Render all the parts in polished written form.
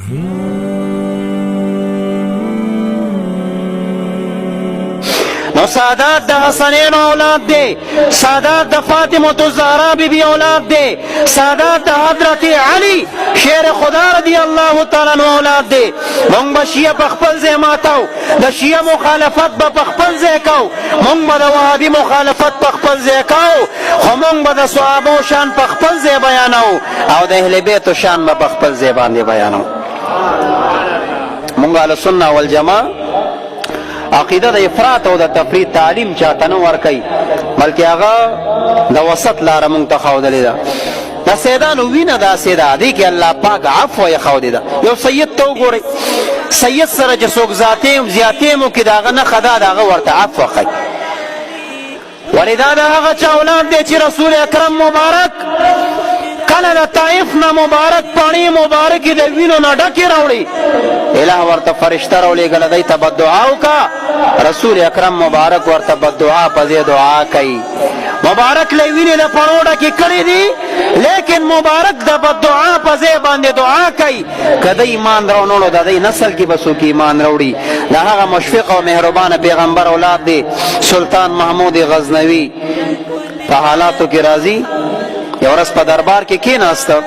نو سادات د حسنین اولاد دے، سادات د فاطمۃ الزہرا بی بی اولاد دے، سادات د حضرت علی شیر خدا رضی اللہ تعالیٰ عنہ اولاد دے. مونږ به شیعه په خپل ځای ماتو، د شیعه مخالفت به په خپل ځای کو، مونږ به د وهابي مخالفت په خپل ځای کو، خو مونږ به د صحابو شان په خپل ځای بیانو او د اهل بیتو شان به په خپل ځای باندې بیانو. مونږ اهل سنت والجماعت عقیده د افراط او د تفرید تعلیم چاته نه ورکوي، بلکې هغه د وسط لاره مونږ ته ښودلې ده. د سیدانو وینه داسې ده، دې کې الله پاک عفو یې ښودې ده. یو سید ته وګورئ، سید سره چې څوک زیاتې مو کې د هغه نښه ده، د هغه ورته عفو ښیي. ولې دا د هغه چا اولاد دی چې رسول اکرم مبارک کله د طائف نه مبارک پاڼې مبارکې د وینو نه ډکې راوړي، الہ ورته فرشته راولېږله دی ته بددعا وکړه، رسول اکرم مبارک ورته بددعا په ځای دعا کوي. مبارک له وینې د پڼو ډکې کړې دي، لیکن مبارک د بددعا په ځای باندې دعا کوي. که د ایمان راوړو د دې نسل کې به څوک ایمان راوړي؟ د هغه مشفق او مهربانه پیغمبر اولاد دی سلطان محمود غزنوي په حالاتو کې راځي. یو ورځ په دربار کې کېناسته،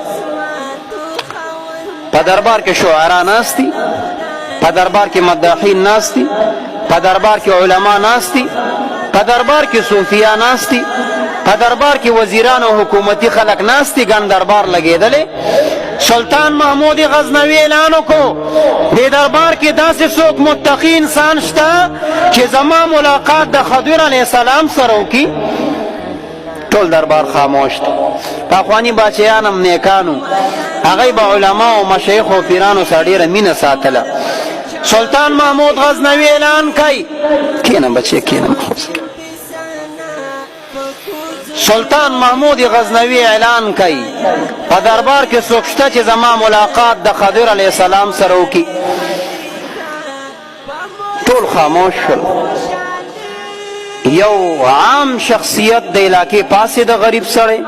په دربار کې شعرا ناستی، په دربار کې مداحین ناستی، په دربار کې علما ناستی، په دربار کې صوفیا ناستی، په دربار کې وزیران او حکومتي خلک ناستی، ګڼ دربار لګېدلې. سلطان محمود غزنوي اعلان وکړو دې دربار کې داسې څوک متقی انسان شته چې زما ملاقات د خضر علیه السلام سره وکړي. ټول دربار خاموش دی. پخواني باچیان هم نیکانو، هغوی به علما او مشایخ او پیرانو سره ډېره مینه ساتله. سلطان محمود غزنوي اعلان کوي، کښېنه بچې کښېنه. سلطان محمود غزنوي اعلان کوي په دربار کې څوک شته چې زما ملاقات د خضر علیه السلام سره وکړي. ټول خاموش شول. یو عام شخصیت د علاقې پاسې د غریب سړی،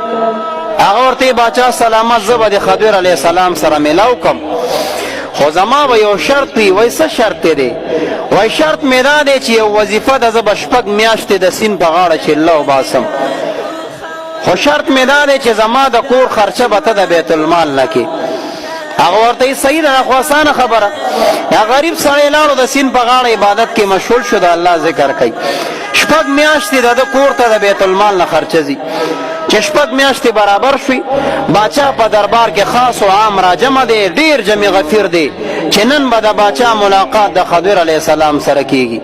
هغه ورته باچا سلامت، زه به د خضر علیه السلام سره میلاو کم، خو زما به یو شرط وي. وایي څه شرط دی؟ وایي شرط مې دا دی چې یو وظیفه ده، زه به شپږ میاشتې د سیند په غاړه چله وباسم، خو شرط مې دا دی چې زما د کور خرچه به ته د بیت المال نه کې. هغه ورته یې صحیح ده، خو اسانه خبره. یا غریب سړی لاړو د سیند په غاړه عبادت کې مشغول شو، د الله ذکر کوي. شپږ میاشتې د ده کور ته د بیت المال نه خرچه ځي. چې شپږ میاشتې برابر شوي، باچا په دربار کې خاص او عام راجمع دی، ډېر جمع غفیر دی چې نن به د باچا ملاقات د خضر علیه السلام سره کېږي.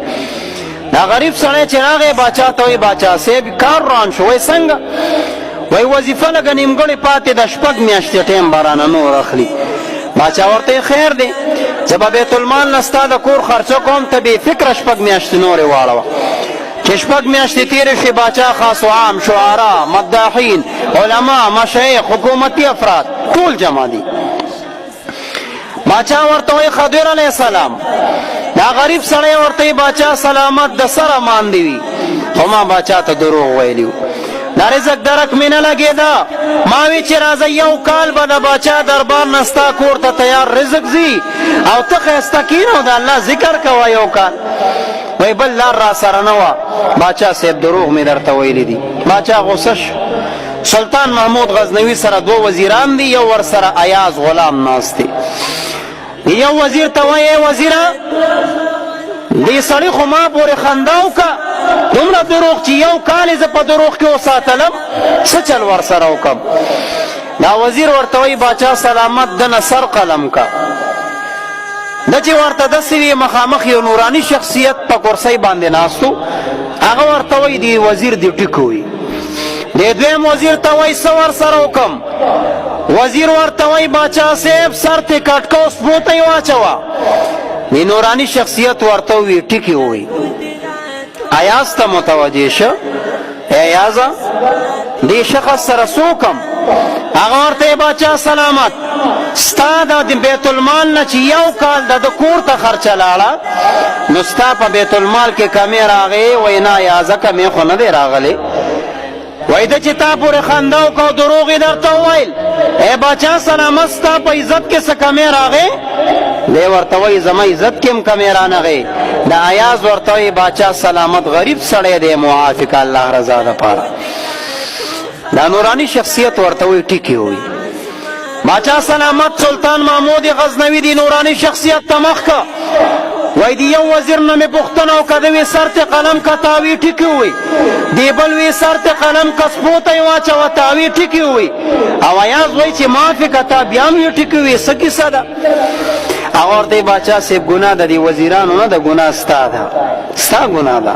دا غریب سړی چې راغی باچا ته وایي باچا صاحب کار روان شو. وایي څنګه؟ وایي وظیفه لږه نیمګړې پاتې د شپږ میاشتې ټیم به رانه نور اخلي. باچا ورته خیر دی، زه به بیت المال نه ستا د کور خرچه کوم، ته بې فکره شپږ میاشتې نورې واړوه. چې شپږ میاشتې تېرې شوې، باچا خاص و عام، شعرا، مداحین، علما، مشایخ، حکومتي افراد ټول جمع دي. باچا ورته وایي خضر علیه السلام. دا غریب سړی ورته وایي باچا سلامت، د سره ماندې وي، خو ما باچا ته دروغ ویلي وو، دا رزق درک مې نه لګېده. ما وی چې راځه یو کال به د باچا دربار نه ستا کور ته تیار رزق ځي او ته ښایسته کښېنه او د الله ذکر کوه یو کال. وای بل لار را سره نه وه. باچا صاحب دروغ مې درته ویلي دي. باچا غصه شو. سلطان محمود غزنوي سره دوه وزیران دي، یو ور سره ایاز غلام ناست دی. یو وزیر ته وایي وزیره دې سړي خو ما پورې خندا وکړه، دومره دروغ چې یو کال زه په دروغ کې وساتلم، څه چل ور سره وکړم؟ دا وزیر ورته وایي باچا سلامت، دنه سر قلم کا. دا چې ورته داسې وي مخامخ یو نوراني شخصیت په کرسۍ باندې ناستو، هغه ورته وایي دی وزیر دی ټیک وي. دی دویم وزیر ته وایي څه ور سره وکړم؟ وزیر ورته وایي باچا صاحب سر ته کټ کو سپو ته یې واچوه. دی نوراني شخصیت ورته وایي ټیک وي. ایاز ته متوجه شه، ایازه دی شخص سره څه وکړم؟ هغه ورته باچا سلامت، ستا د بیت المال نه چې یو کال د کور ته خرچه لاړه، نو ستا په بیت المال کې کمې راغې؟ وایي نه ایازه کمې خو نه دی راغلی. وایي ده چې تا پورې خندا وکړه او دروغ یې درته وویل. ای باچا سلامت، ستا په عزت کې څه کمې راغې؟ دی ورته وایي زما عزت کې هم کمې رانغې. د ایاز ورته وایي باچا سلامت غریب سړی دی معافي که الله رضا دپاره. دا نورانی شخصیت ورته وایي ټیکې وایي. باچا سلامت سلطان محمود غزنوي دی نورانی شخصیت ته مخ که وای دی یو وزیر نه مې پوښتنه وکړه د وی سر ته قلم که تاوي ټیکې ووایي، دی بل وی سر ته قلم که سپو ته یې واچوه تاوي ټیکې ووایي، او ایاز وایي چې معافې که تا بیا هم یې ټیکې ووایي څه کیسه ده؟ هغه ورته باچا صاحب ګناه د دې وزیرانو نه ده، ګناه ستا ده، ستا ګناه ده.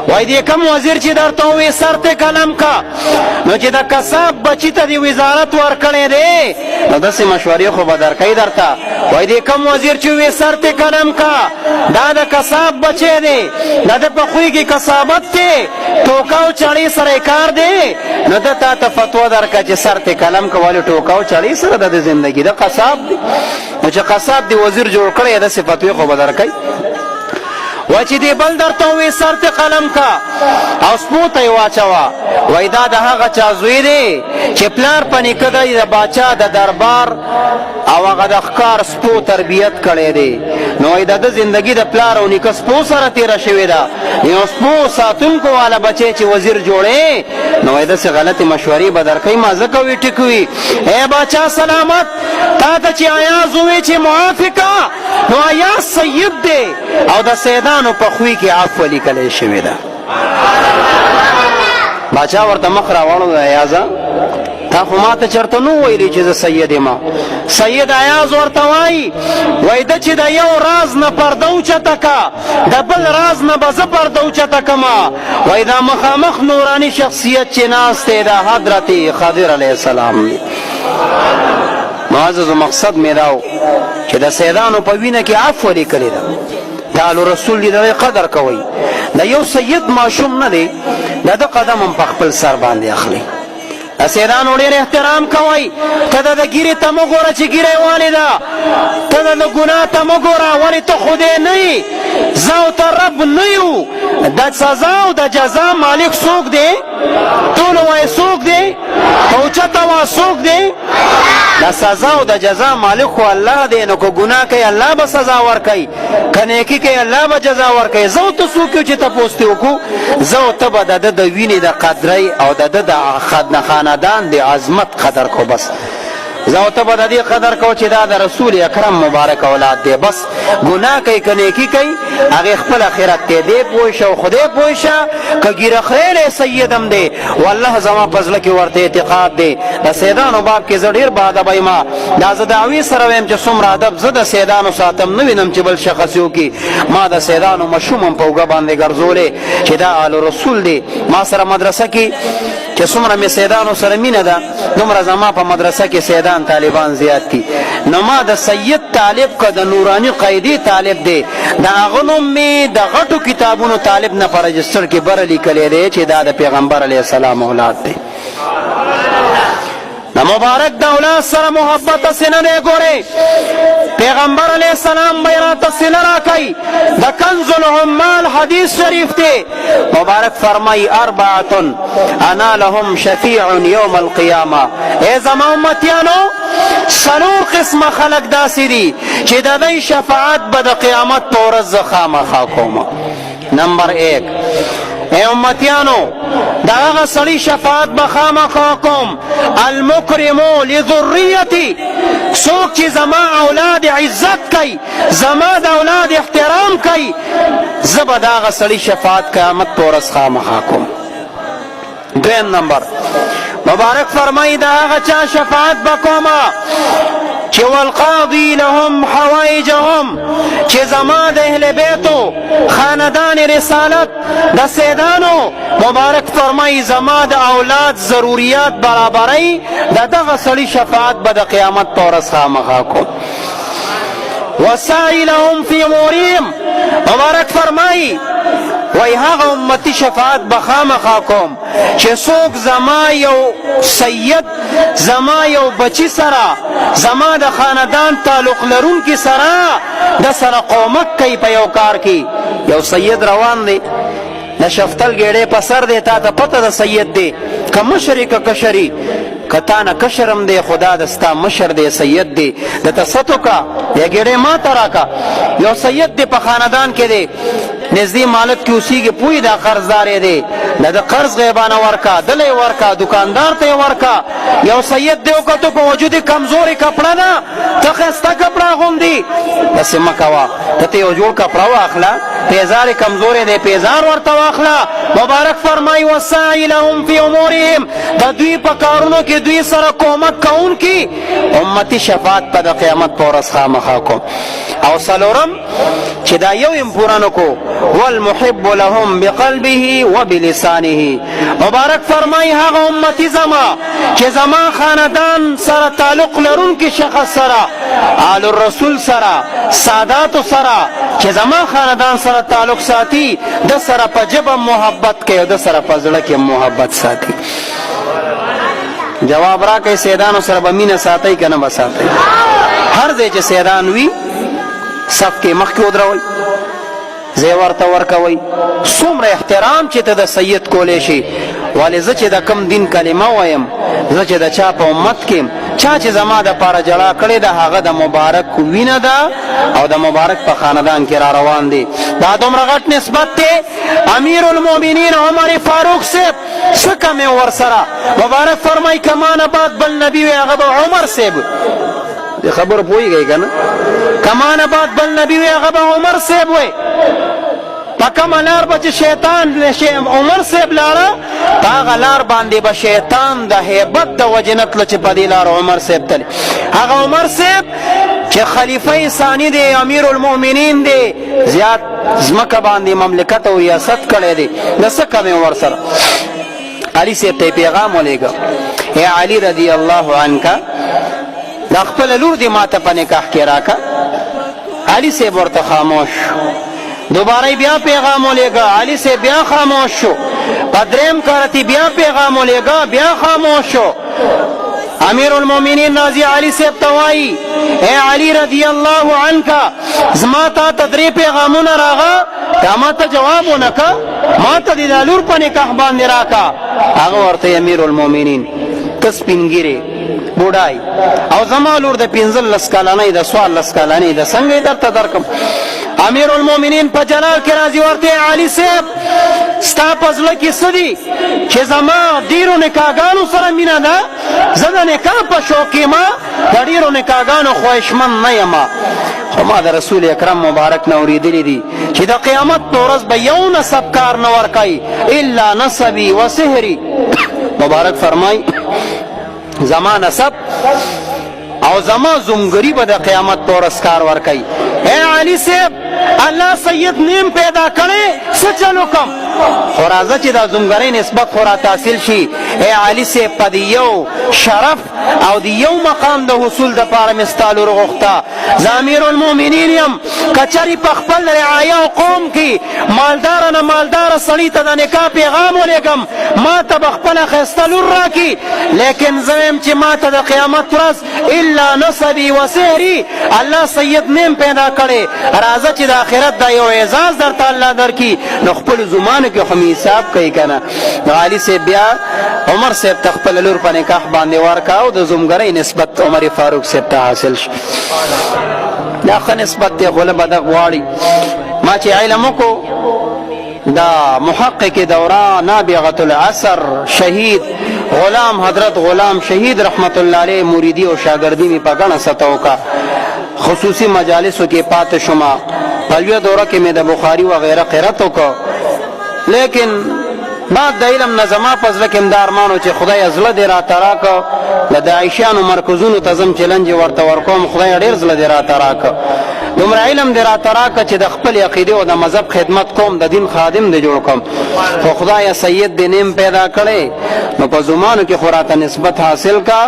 وای دی کم وزیر چې درته ووایي سر ته قلم که، نو چې د کساب بچي ته دې وزارت ورکړی دی نو داسې مشورې خو به درکوي درته. وای دی کم وزیر چې ووایي سر ته قلم که، دا د کساب بچی دی، دا د په خوی کې کسابت دی، ټوکه او چړې سره کار دی، نو ده تا ته فتوا درکړه چې سر ته قلم که ولې ټوکه او چړې سره د زندګي د قصاب دی. نو چې قصاب دی وزیر جوړ کړی یې داسې فتوې خو به درکوي. وای چې دی بل درته ووایي سر ته قلم که او سپو ته یې واچوه، وای دا د هغه چا زوی دی چې پلار په نیکه دی د باچا د دربار او هغه د ښکار سپو تربیت کړی دی، نو وای د ده زندګي د پلار او نیکه سپو سره تېره شوې ده. یو سپو ساتونکو والا بچی چې وزیر جوړې نو وای داسې غلطې مشورې به درکوي. ما ځکه وی ټیکوي ای باچا سلامت تا ته چې ایاز ووایي چې معافې که، نو ایاز سید دی او د سیدانو په خوی کې عفو لیکلی شوې ده. باچا ورته مخ راوړو د ایازه تا خو ما ته چېرته نو ویلي چې زه سید یم. سید ایاز ورته وایي وای ده چې د یو راز نه پرده اوچته که، د بل راز نه به زه پرده اوچته کمه. وای دا مخامخ نورانی شخصیت چې ناست دی د حضرت خضر علیه السلام دی. معزز مقصد مې دا و چې د سیدانو په وینه کې عفو لیکلې ده. تعالو رسول دی د قدر کوي، د یو سید ماشوم نه دی، د ده قدم هم په خپل سر باندې اخلي. د سیدانو ډېر احترام کوئ. ته د ده ګیرې ته مه ګوره چې ګیره یې والې ده، ته د ده ګناه ته مه ګوره ولې ته خدای نه یې، زه او ته رب نه یو. د سزا او د جزا مالک څوک دی؟ ټولو وایي څوک دی؟ که اوچته وه څوک دی؟ د سزا او د جزا مالک خو الله دی، نو که ګناه کوي الله به سزا ورکوي، که نیکي کوي الله به جزا ورکوي. زه او ته څوک یو چې تپوس ترې وکړو؟ زه او ته به د ده د وینې د قدرۍ او د ده د خاندان د عظمت قدر کو. بس زه او ته به د دې قدر کو چې دا د رسول اکرم مبارک اولاد دی. بس ګناه کوي که نیکي کوي هغې خپل اخرت دی، دی پوه شه او خدای پوه شه. که ګیره خریلی سید هم دی والله زما په زړه کې ورته اعتقاد دی. د سیدانو باب کې زه ډېر باادبه یم، دا زه دعوې سره ویم چې څومره ادب زه د سیدانو ساتم، نه وینم چې بل شخص وکړي. ما د سیدانو مشوم هم په اوږه باندې ګرځولی چې دا آل رسول دی. ما سره مدرسه کې چې څومره مې سیدانو سره مینه ده دومره زما په مدرسه کې سیدان طالبان زیات دي. نو ما د سید طالب که د نورانی قیدی طالب دی، د هغه نوم مې د غټو کتابونو طالب نه په رجسټر کې بره لیکلی دی چې دا د پیغمبر علیه السلام اولاد دی. د مبارک د اولاد سره محبت هسې نه دی. ګورئ پیغمبر علیه السلام به یې راته صله راکوي. د کنز العمال حدیث شریف دی، مبارک فرمایي اربعة انا لهم شفیع یوم القیامه. ای زما امتیانو څلور قسمه خلک داسې دي چې د دوی شفاعت به د قیامت په ورځ زه خامخا کوم. نمبر 1 اے امتیانو دا هغه سړي شفاعت به خامخا کوم المکرمو لذریتی، څوک چې زما اولاد عزت کوي، زما د اولاد احترام کوي، زه به د هغه سړي شفاعت قیامت په ورځ خامخا کوم. دویم نمبر مبارک فرمایي دا هغه چا شفاعت به کومه چې والقاضي لهم حوائجهم، چې زما د اهل بیتو خاندان رسالت د سیدانو مبارک فرمایي زما د اولاد ضروریات برابرۍ، د دغه سړي شفاعت به د قیامت په ورځ خامخا کوم. وسعی لهم فی امورهم، مبارک فرمایي وای هغه امتی شفاعت به خامخا کوم چې څوک زما یو سید، زما یو بچی سره، زما د خاندان تعلق لرونکي سره د سره قومک کوي په یو کار کې. یو سید روان دی د شفتل ګېډې په سر دی، تا ته پته د سید دی که مشري که کشري، کتا نه کشرم دی خدا دستا مشر دی سید دی د تسطو کا یا ګړې ما ترا کا یو سید دی په خاندان کې دی نزدې مالک کې اوسېږي پوی دا قرضدار دی د قرض غیبانه ورکا دلې ورکا دکاندار ته ورکا یو سید دی وکړو په وجود کمزوري کپڑا نه ته ښایسته کپڑا غوندي داسې مه کوه ته یو جوړ کپڑا واخله پیزار کمزوري دی پیزار ورته واخله مبارک فرمای وساعی لهم فی امورهم د دوی په کارونو کې دوی سره کومک کوونکي امتی شفاعت په د قیامت په ورځ خامخا کوم او څلورم چې دا یو یم پوره نه کو والمحب لهم بقلبه وبلسانه مبارک فرمای هغه امتی زما چې زما خاندان سره تعلق لرونکي شخص سره آل الرسول سره سادات سره چې زما خاندان سره تعلق ساتي د سره په جبه محبت کوي او د سره په زړه کې محبت ساتي جواب را کوي سیدانو سره به مینه ساتي که نه به ساتي هر ځای چې سیدان وي صف کې مخکې ودروئ زی ورته ورکوئ څومره احترام چې ته د سید کولی شي ولې زه چې د کم دین کلمه وایم زه چې د چا په امت کې چا چې زما د پاره جړا کړې ده هغه د مبارک وینه ده او د مبارک په خاندان کې را روان دی دا دومره غټ نسبت دی امیر المؤمنین عمر فاروق صاحب څه کمې ورسره مبارک فرمای کمانه بعد بل نبی وی هغه به عمر صاحب دی خبر پوهېږئ که نه کمانه بعد بل نبی وی هغه به عمر صاحب وی په کومه لار به چې شیطان عمر صاحب لاړه په هغه لار باندې به شیطان د هیبت د وجې نه تله چې په دې لار عمر صاحب تللی هغه عمر صاحب چې خلیفه ثانی دی امیر المؤمنین دی زیات ځمکه باندې مملکت او ریاست کړی دی د څه کمې ورسره علي صاحب ته یې پیغام ولېږه ای علي رضی الله عنک دا خپله لور دې ما ته په نکاح کې راکه علي صاحب ورته خاموش دوباره بیا پیغام ولېږه علي صاحب بیا خاموش شو په دریم کارتی بیا پیغام ولېږه بیا خاموش شو امیر المؤمنین نازی علی صاحب توایی اے علی رضی اللہ عنکا زما تا تدری پیغامون راغا تا ما تا جواب ونکا ما تا دی دالور پا نکاح باندې راکا هغه ورته امیر المؤمنین کس پینگیری بوډای او زما لور د 15 کالانې د 14 کالانې د څنګه درته درکم امیر المؤمنین په جلال کې راځي ورته علي صاحب ستا په زړه کې څه دي چې زما ډېرو نکاحګانو سره مینه ده زه د نکاح په شوق یم د ډېرو نکاحګانو خواهشمند نه یم خو ما د رسول اکرم مبارک نه اورېدلي دي چې د قیامت په ورځ به یو نسب کار نه ورکوي الا نسبي و سحري مبارک فرمای زما نسب او زما زمګری به د قیامت په ورځ کار ورکوي اے علی صاحب الله سید نیم پیدا کړي څه چلو کم خو راځه چې دا زمګری نسبت خو را تحصیل شي اے علی صاحب په د یو شرف او د یو مقام د حصول دپاره مې ستا لور غوښته زه امیر المؤمنین یم کچرې په خپل رعایا او قوم کې مالداره نه مالداره سړي ته د نکاح پیغام ولېږم ما ته به خپله ښایسته لور راکړي لیکن زه یم چې ما ته د قیامت ورځ الا نسبي و سحري الله سید نیم پیدا کړی راځه چې د آخرت دا یو اعزاز درته الله درکړي نو خپلو زمانو کې خو مې حساب کوي که نه نو علي صاحب بیا عمر صاحب ته خپله لور په نکاح باندې ورکړه او د زمګرۍ نسبت عمر فاروق صاحب ته حاصل شو دا ښه نسبت دی خو له به ده غواړي ما چې علم وکړو دا محقق دوره نابغة العصر شهید غلام حضرت غلام شهید رحمت الله علیه مریدی او شاگردی می په ګڼه سطح وکړه خصوصي مجالسو کې پاتې شوم په یوه دوره کې مې د بخاري وغیره قرات وکړ لیکن بعد د علم نه زما په زړه کې همدا ارمان و چې خدای زړه دې راته راکړه د داعشیانو مرکزونو ته ځم چې لنجې ورته ورکوم خدای ډېر زړه دې راته راکړه دومره علم دې راته راکړه چې د خپل عقیدې او د مذهب خدمت کوم د دین خادم دې جوړ کړم خو خدایه سید دې نیم پیدا کړی نو په زمانو کې خو راته نسبت حاصل کا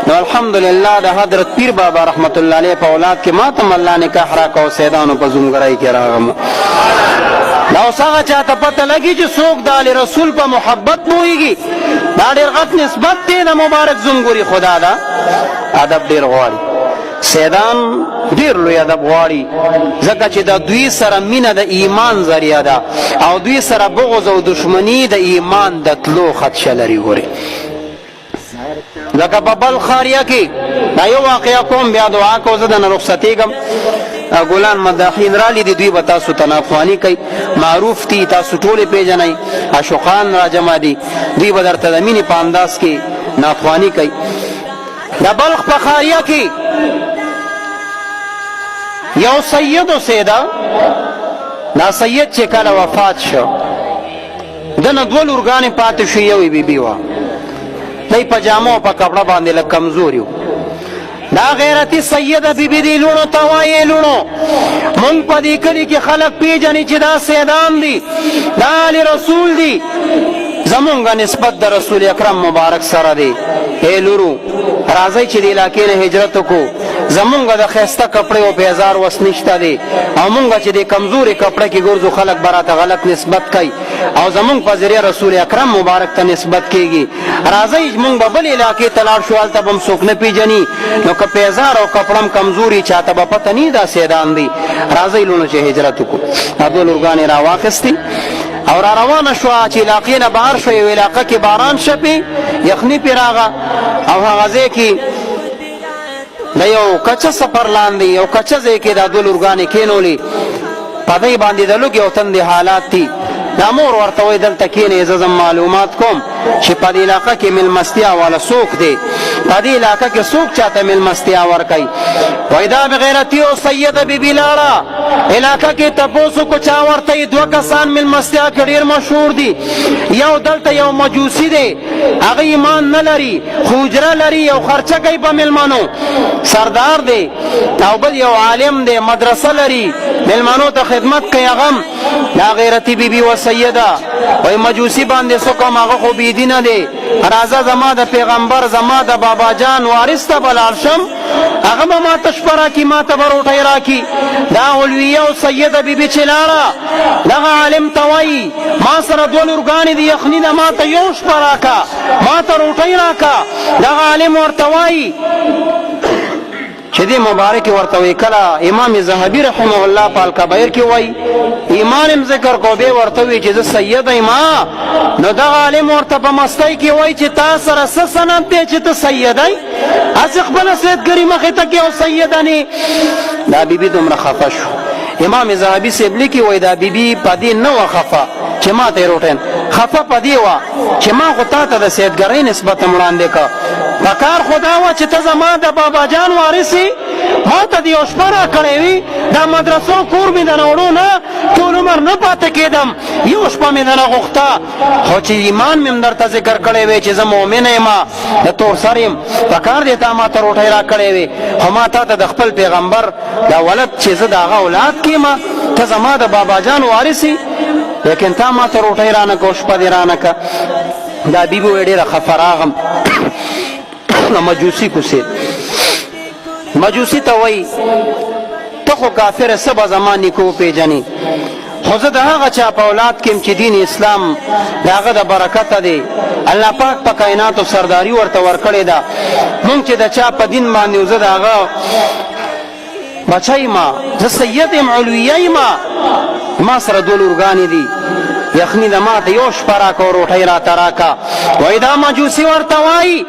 نو الحمدلله د حضرت پیر بابا رحمت الله علیه په اولاد کې ما ته هم الله نکاح راکړه او سیدانو په زمګرۍ کې راغم دا اوس هغه چاته پته لګي چې څوک د آل رسول په محبت پوهېږي دا ډېر غټ نسبت دی د مبارک زمګوري خدا ده ادب ډېر غواړي سیدان ډېر لوی ادب غواړي ځکه چې د دوی سره مینه د ایمان ذریعه ده او دوی سره بغض او دشمني د ایمان د تلو خدشه لري ګورې ځکه په بل خاریه کې دا یو واقعه کوم، بیا دعا کو زه دنه رخصتېږم. ګلان مداحین رالی دي، دوی به تاسو ته ناخواني کوي، معروف دي، تاسو ټولې پیژنئ، عاشقان را جمع دي، دوی به درته د مینې په انداز کې ناخواني کوي. د بلخ په خاریه کې یو سید اوسېده. دا سید چې کله وفات شو دنه دوه لورګانې پاتې شو، یوې بیبي وه، دی په جامو او په کپړه باندې لږ کمزوري و. دا غیرتی سیده بیبي دی لونو ته وایي لونو مونږ په دې کلي کې خلک پیژني چې دا سیدان دي، دا آل رسول دي، زمونږ نسبت د رسول اکرم مبارک سره دی. ای لورو راځئ چې د علاقې نه هجرت وکړو، زمونږ د ښایسته کپړې او بیزار وس نشته دی، او مونږ چې د کمزورې کپړه کې ګرځو خلک به راته غلط نسبت کوي، او زمونږ په ذریعه رسول اکرم مبارک ته نسبت کېږي. راځئ مونږ به بل علاقې ته لاړ شو، هلته به هم څوک نه پیژني، نو که بیزار او کپړه هم کمزوري چاته به پته نه دا سیدان دي. راځئ لونو چې هجرت وکړو. دا دوه لورګانې راواخېستې او را روانه شوه چې علاقې نه بهر شوه. یو علاقه کې باران شپې یخني پې راغه، او هغه ځای کې د یو کچه سفر لاندې یو کچه ځای کې دا دوه لورګانې کېنولې، په دې باندې د لوږې او تندې حالات دي. دا مور ورته وایي دلته کښېنئ، زه ځم معلومات کوم چې په دې علاقه کې مېلمستیا والا څوک دی، په دې علاقه کې څوک چاته مېلمستیا ورکوي. وایي دا بغیرتي او سیده بیبي لاړه علاقه کې تپوس وکړو، چا ورته یې دوه کسان مېلمستیا کې ډېر مشهور دي. یو دلته یو مجوسي دی، هغه ایمان نه لري، خو حجره لري، یو خرچه کوي په مېلمنو، سردار دی. او بل یو عالم دی، مدرسه لري، مېلمنو ته خدمت کوي. هغه دا غیرتي بیبي و سیده وایي مجوسي باندې څه کوم، هغه خو بېدینه دی، راځه زما د پیغمبر زما د بابا جان وارث ته به لاړ شم، هغه به ما ته شپه راکړي، ما ته به روټۍ راکړي. دا علویه او سیده بیبي چې لاړه دغه عالم ته وایي ما سره دوه لورګانې دي، یخني ده، ما ته یو شپه راکړه، ما ته روټۍ راکړه. دغه عالم ورته وایي چې دې مبارک ورته وایي کله امام ذهبي رحمه الله په الکبایر کې وایي ایمان هم ذکر کو، بیا ورته وایي چې زه سید یم. نو دغه عالم ورته په مستۍ کې وایي چې تا سره څه سند دی چې ته سید یې؟ هسې خپله سیدګري مخې ته کې او سیدنې. دا بیبي دومره خفه شو. امام ذهبي صاحب لیکي وایي دا بیبي په دې نه وه خفه چې ما ته یې روټین، خفه په دې وه چې ما خو تا ته د سیدګرۍ نسبت هم وړاندې که، په کار خو دا وه چې ته زما د بابا جان وارث یې، ما ته د یو شپه را کړی وي، دا مدرسو کور مې دنه وړو نه، ټول عمر نه پاتې کېدم، یو شپه مې دنه غوښته، خو چې ایمان مې هم درته ذکر کړی وی چې زه مؤمن یم، د تور سر یم، په کار دی تا ما ته روټۍ را کړی وي، خو ما تا ته د خپل پیغمبر دا ولد چې زه د هغه اولاد کېم، ته زما د بابا جان وارث یې، لیکن تا ما ته روټۍ را نه که او شپه دې را نه که. دا بیبي وایي ډېره خفه راغم. مجوسي کوسېد، مجوسي ته وایي ته خو کافره څه به زما نیکه وپېژنې، خو زه د هغه چا په اولاد کې یم چې دین اسلام د هغه د برکته دی، الله پاک په کائناتو سرداري ورته ورکړې ده، مونږ چې د چا په دین باندې زه د هغه بچی یم، زه سید یم، علویه یم، ما سره دوه لورګانې دي، یخني ده، ما ته یو شپه راکه او روټۍ راته راکه. وایي دا مجوسي ورته وایي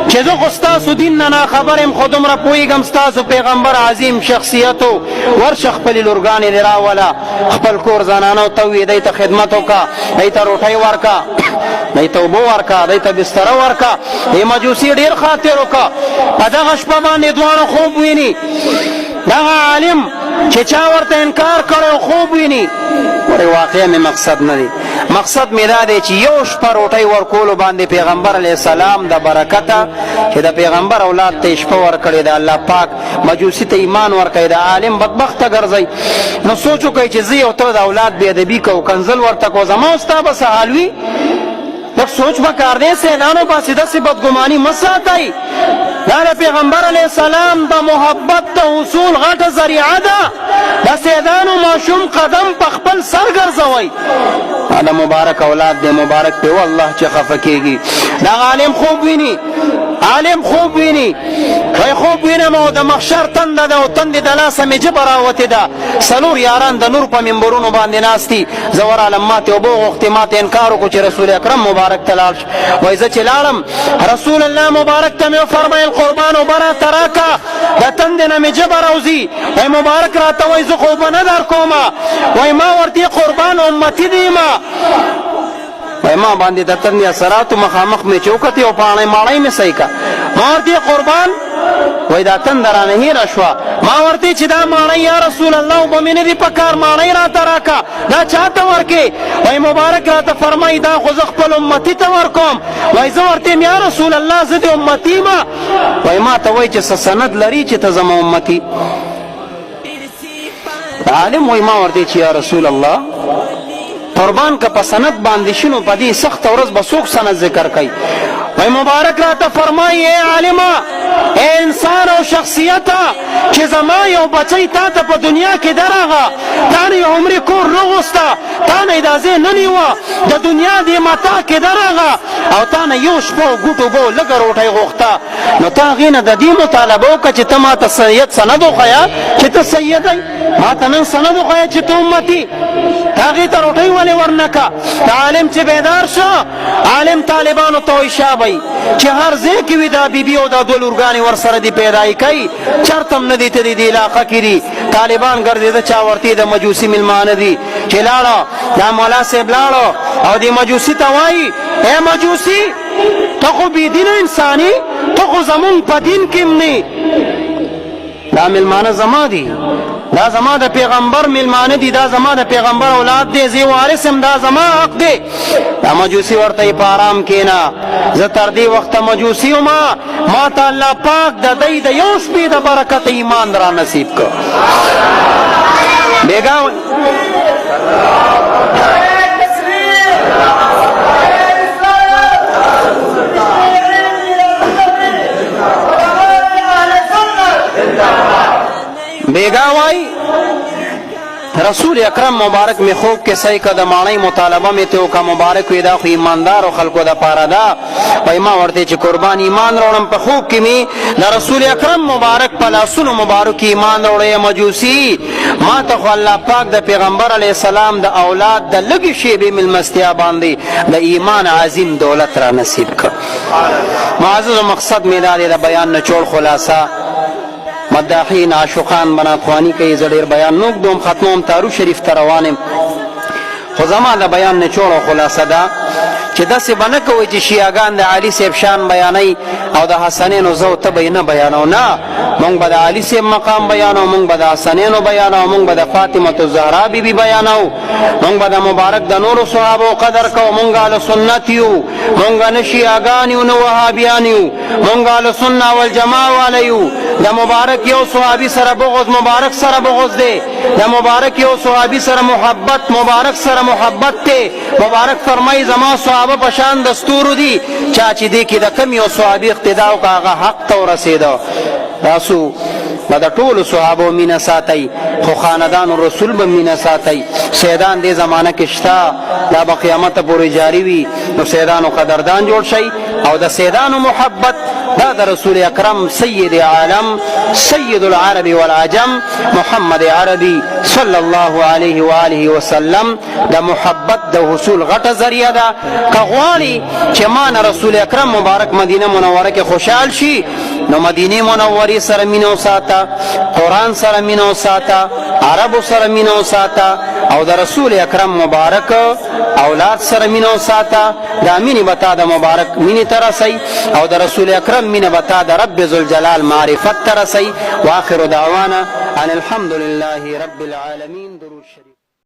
چې زه خو ستاسو دین نه ناخبر یم، خو دومره پوهېږم ستاسو پیغمبر عظیم شخصیت و، ورشه خپلې لورګانې دې راوله، خپل کور زنانو ته ووایي دی ته خدمت وکړه، دی ته روټۍ ورکړه، دی ته اوبه ورکړه، دی ته بستره ورکړه. دې مجوسي ډېر خاطر وکړه، په دغه شپه باندې دواړه خوب ویني. دغه عالم چې چا ورته انکار کړی او خوب ویني، ورې واقعه مې مقصد نه دی، مقصد مې دا دی چې یو شپه روټۍ ورکولو باندې پیغمبر علیه السلام د برکته چې د پیغمبر اولاد ته یې شپه ورکړې ده، الله پاک مجوسي ته ایمان ورکړی، د عالم بدبخته ګرځئ. نو سوچ وکړئ چې زه یو ته د اولاد بېادبي کوو، کنځل ورته کوو، زما او ستا به څه حال وي؟ لږ سوچ پکار دی، سیدانو باسې داسې بدګماني مه ساتئ. دا د پیغمبر علیه السلام د محبت د حصول غټه ذریعه ده، د سیدانو ماشوم قدم په خپل سر ګرځوئ. دا مبارک اولاد دی، مبارک دی والله چې خفه کېږي. دا عالم خوب ویني، عالم خوب ویني وای خوب وینم او د محشر تنده ده او تندې د لاسه مې ژبه راوتې ده څلور یاران د نور په منبرونو باندې ناست دي زه ورغلم ماتې اوبه غوښتې ماته انکار وکړو چې رسول اکرم مبارک ته لاړ شه وای زه چې لاړم رسول الله مبارک ته مې وفرمیل قربان اوبه راته راکه د تندې نه مې ژبه راوځي وای مبارک راته وای زه خو اوبه نه در کومه وای ما ورته قربان امتي دي وای ما باندې د تندې اثراتو مخامخ مې چوکتې او پاڼۍ ماڼۍ مې صحیح که ما ورته قربان وای دا تنده رانه هیره شوه ما ورته چې دا ماڼۍ یا رسول الله اوبه مې نه دي په کار ماڼۍ راته راکه دا چاته ورکې وای مبارک راته فرمایي دا خو زه خپل امتي ته ورکوم وای زه ورته یم یا رسول الله زه د امتي یم وای ما ته وای چې څه سند لري چې ته زما امتي عالم وای ما ورته چې یا رسول الله قربان که په سند باندې شنو په دې سخته ورځ به څوک سند ذکر کوي وای مبارک راته فرمایي ای عالمه ای انسان او شخصیته چې زما یو بچی تا ته په دنیا کې درغه تا نه یو عمرې کور راغوسته تا نه یې دا ځای نه نیوه د دنیا دې متا کې درغه او تا نه یو شپه او ګوټ اوبه لږه روټۍ غوښته نو تا هغې نه د دې مطالبه وکړه چې ته ما ته سید سند وښیه چې ته سید یې ما ته نن سند وښیه چې ته امتي هغې ته روټۍ ولې ورنکه د عالم چې بیدار شه عالم طالبانو ته وایي شابئ چې هر ځای کې وي دا بیبي او دا دوه لورګانې ورسره دي پیدایي کوي چرته هم نه دي ته دې علاقه کې دي طالبان ګرځېده چا ورته د مجوسي مېلمانه دي چې لاړه دا مولا صاحب لاړه او دې مجوسي ته وایي ای مجوسي ته خو بېدینه انساني ته خو زمونږ په دین کې هم نه دا مېلمانه زما دي دا زما د پیغمبر ملمانه دي دا زما د پیغمبر اولاد دی زی وارث هم دا زما حق دی دا مجوسی ورته په آرام کینا زه تر دې وخته مجوسی ما ته الله پاک د دې د یو شپې د برکت ایمان را نصیب کړ بیګا بیگاوائی رسول اکرم مبارک میں خوب کے صحیح کا دا معنی مطالبہ میں تو کا مبارک وی دا خو ایماندار و خلقو دا پارا دا وی ما ورتے چی قربان ایمان روڑم پا خوب کی می دا رسول اکرم مبارک پلا سن مبارک ایمان روڑے مجوسی ما تخو اللہ پاک دا پیغمبر علیہ السلام دا اولاد دا لگی شیبی مل مستیا باندی دا ایمان عظیم دولت را نصیب کر معزز و مقصد میں دا دا بیان نچوڑ خلاصہ مداحین عاشقان بنا خوانی که زړیر بیان نوک دوم ختموم تارو شریف تروانم خو زما د بیان نه چوړو خلاصه ده چې داسې به نه کوئ چې شیعهګان د علي صاحب شان بیانوي او د حسنینو زه ته به یې نه بیانو نه مونږ به د علي صاحب مقام بیانو مونږ به د حسنینو بیانو مونږ به د فاطمة الزهرا بیبي بیانو مونږ به د مبارک د نورو صحابو قدر کوو مونږ اهل سنت یو مونږ نه شیعهګان یو نه وهابیان یو مونږ اهل سنت والجماعت والا یو د مبارک یو صحابي سره بغض مبارک سره بغض دی د مبارک یو صحابي سره محبت مبارک سره محبت دی مبارک فرمای زما صحابه پشان دستور دي چا چې دی کې د کم یو صحابي اقتدا او هغه حق ته ورسېده تاسو دا ټول صحابه مینا ساتي خو خاندان رسول به مینا ساتي سیدان دې زمانہ کې شتا دا به قیامت پورې جاری وي نو سیدانو قدردان جوړ شي او د سیدانو محبت دا د رسول اکرم سید عالم سید العرب والعجم محمد عربی صلی الله علیه و آله وسلم د محبت د حصول غټه ذریعہ ده کغواړي چې مان رسول اکرم مبارک مدینه منوره کې خوشحال شي نو مدینه منوره سره مینو ساته قرآن سره مینو ساته عربو سره مینو ساته او د رسول اکرم مبارک اولاد سره مینو ساته دا مینی بتا د مبارک مینی ترسي او د رسول اکرم مینه بتا د رب ذوالجلال معرفت ترسي واخر دعوانا ان الحمد لله رب العالمين درود شریف